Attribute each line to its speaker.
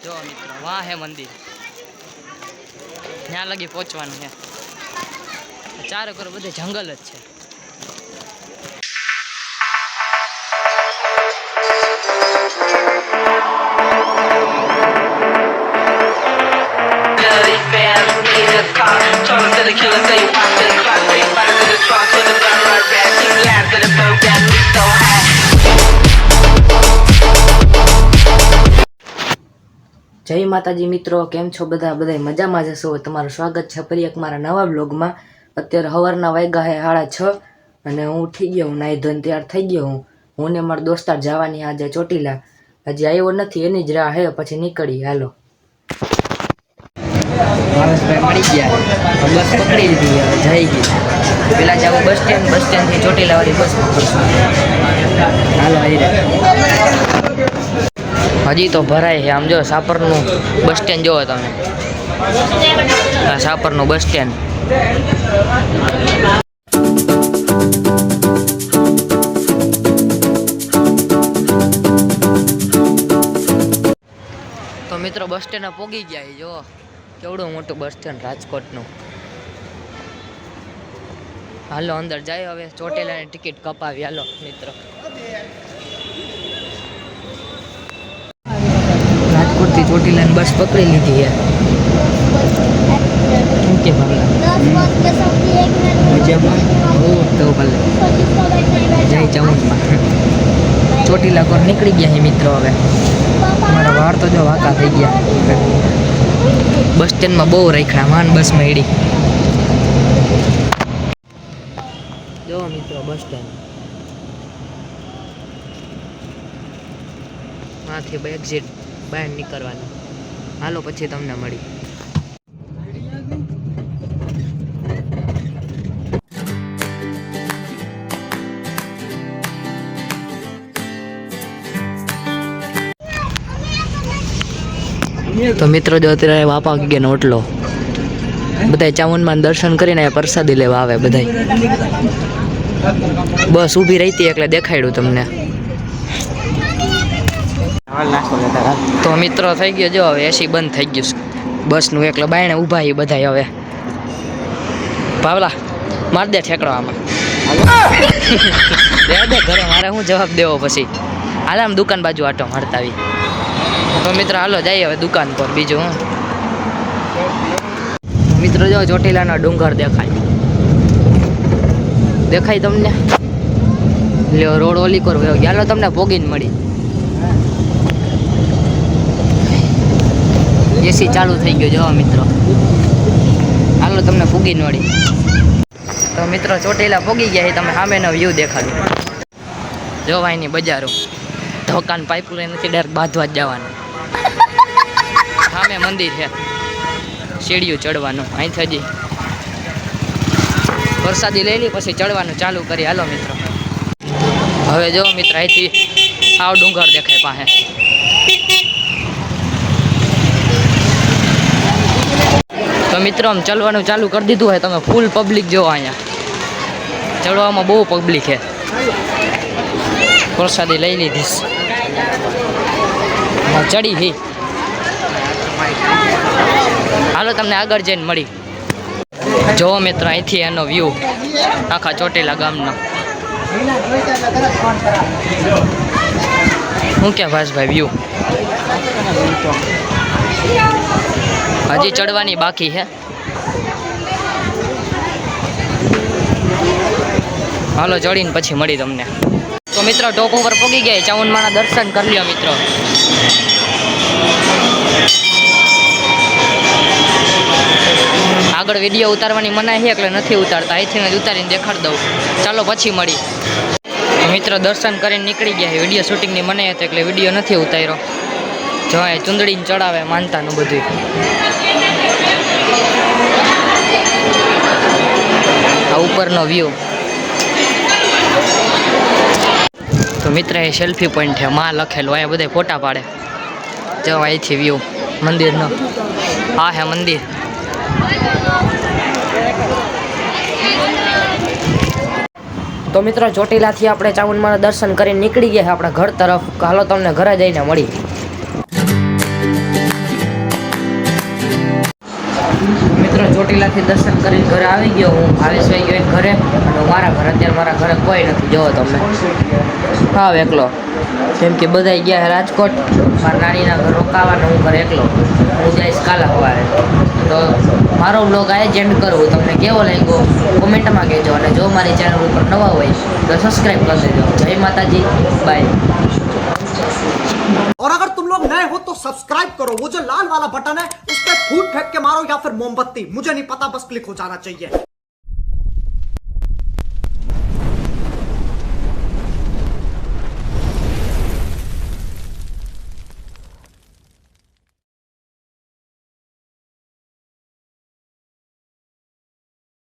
Speaker 1: જો મિત્રો વાહ હે મંદિર, ત્યાં લગી પહોંચવાનું છે. ચારે કરો બધે જંગલ જ છે. જય માતાજી મિત્રો, કેમ છો બધા? બધા મજામાં જશો. તમારું સ્વાગત છે ફરી એક મારા નવા બ્લોગમાં. અત્યારે સવારના વાગ્યા છે 6:30 અને હું ઉઠી ગયો, હું નાહી ધોઈને તૈયાર થઈ ગયો. હું ને મારા દોસ્તાર જવાની આજે ચોટીલા. હજી આવ્યો નથી, એની જ રાહ હે, પછી નીકળી. હાલો માણસભાઈ મળી ગયા, બસ પકડી લીધી, હવે જઈ ગઈ. પેલા જાવ બસ સ્ટેન્ડથી ચોટીલા વાળી બસ પકડશું. હાલો હજી તો ભરાય છે. આમ જો સાપરનું બસ સ્ટેન્ડ જોવો તમે, આ સાપરનું બસ સ્ટેન્ડ. તો મિત્રો બસ સ્ટેન્ડ પોગી ગયા. જો કેવડું મોટું બસ સ્ટેન્ડ રાજકોટનું. હાલો અંદર જાય, હવે ચોટીલાની ટિકિટ કપાવી. હાલો મિત્રો, રાજકોટથી ચોટીલાની બસ પકડી લીધી છે. ઓકે ભાવલા મજામાં? તો ભલે જય ચામુંડમાં. ચોટીલા કોર નીકળી ગયા છે મિત્રો. હવે મારા વાળ તો જો વાંકા થઈ ગયા. બસ સ્ટેન્ડમાં બહુ રાખ્યા, માન બસ મળી. જો મિત્રો બસ સ્ટેન્ડ માંથી એક્ઝિટ બહાર નીકળવાનું. હાલો પછી તમને મળી. તો મિત્રો જો અત્યારે બાપા ગયા ઓટલો, બધા ચામુંડમાં દર્શન કરીને પ્રસાદી લેવા આવે બધા. બસ ઊભી રહીતી એટલે દેખાડ્યું તમને. તો મિત્રો થઈ ગયો જો, હવે એસી બંધ થઈ ગયું બસનું, એટલે બાયણે ઊભા એ બધા. હવે પાવલા માર દે ઠેકડો આમાં. દે ઘરે, મારે શું જવાબ દેવો પછી? હાલ આમ દુકાન બાજુ આટો મારતા આવી. તો મિત્રો હાલો જઈએ હવે દુકાન પર. બીજું હું મિત્રો જો ચોટીલાનો ડુંગર દેખાય તમને? લ્યો રોડ ઓલી કોર ગયો. હાલો તમને પોગીને મળી. એસી ચાલુ થઈ ગયો જો મિત્રો. હાલો તમને પોગીને મળી. તો મિત્રો ચોટીલા પોગી ગયા. તમે સામેનો વ્યૂ દેખાડો. જોવાયની બજારો, ધોકાન પાઇપલાઇન નથી, ડાયરેક્ટ બાંધવા જ જવાનું. સામે મંદિર છે, સીડીયું ચડવાનું. અહીંથી હજી વરસાદી લઈ લી, પછી ચડવાનું ચાલુ કરી. હાલો મિત્રો, હવે જો મિત્ર અહીંથી આવ ડુંગર દેખાય પાસે. તો મિત્રો આમ ચડવાનું ચાલુ કરી દીધું હોય. તમે ફૂલ પબ્લિક જોવો, અહીંયા ચડવામાં બહુ પબ્લિક છે. પ્રસાદી લઈ લીધી, ચડી હી. હાલો તમને આગળ જઈને મળી. જોવો મિત્રો અહીંથી એનો વ્યૂ આખા ચોટીલા ગામનો. શું કે ભાસભાઈ વ્યૂ? હજી ચડવાની બાકી છે. હાલો ચડીને પછી મળી તમને. તો મિત્રો ટોપ ઉપર પહોંચી ગયા. ચામુંડમાના દર્શન કરી લ્યો મિત્રો. આગળ વિડીયો ઉતારવાની મનાઈ છે એટલે નથી ઉતારતા. અહીંથી જ ઉતારીને દેખાડ દઉં. ચાલો પછી મળી. મિત્રો દર્શન કરીને નીકળી ગયા. વિડીયો શૂટિંગની મનાઈ હતી એટલે વિડીયો નથી ઉતાર્યો. જો એ ચુંદડીને ચડાવે માનતાનું બધું. આ ઉપરનો વ્યૂ. તો મિત્ર એ સેલ્ફી પોઈન્ટ છે, માં લખેલું. અહીંયા બધા ફોટા પાડે. જો અહીંથી વ્યૂ મંદિરનો. હા હે મંદિર. તો મિત્રો ચોટીલાથી આપણે ચામુંડમાના દર્શન કરીને નીકળી ગયા આપણા ઘર તરફ. હાલો તમને ઘરે જઈને મળી. ચોટીલાથી દર્શન કરીને ઘરે આવી ગયો હું. ભાવેશભાઈ ગયો ઘરે અને મારા ઘરે અત્યારે મારા ઘરે કોઈ નથી. જોવો તમે હાવ એકલો, કેમ કે બધા ગયા રાજકોટ. મારા નાનીના ઘર રોકાવાને હું ઘરે એકલો. હું જઈશ કાલે સવારે. તો મારો બ્લોગ આ જ એન્ડ કરું. તમને કેવો લાગ્યો કોમેન્ટમાં કહેજો, અને જો મારી ચેનલ ઉપર નવા હોય તો સબસ્ક્રાઈબ કરી દેજો. જય માતાજી, બાય.
Speaker 2: और अगर तुम लोग नए हो तो सब्सक्राइब करो, वो जो लाल वाला बटन है उस पर फूट फेंक के मारो या फिर मोमबत्ती, मुझे नहीं पता, बस क्लिक हो जाना चाहिए।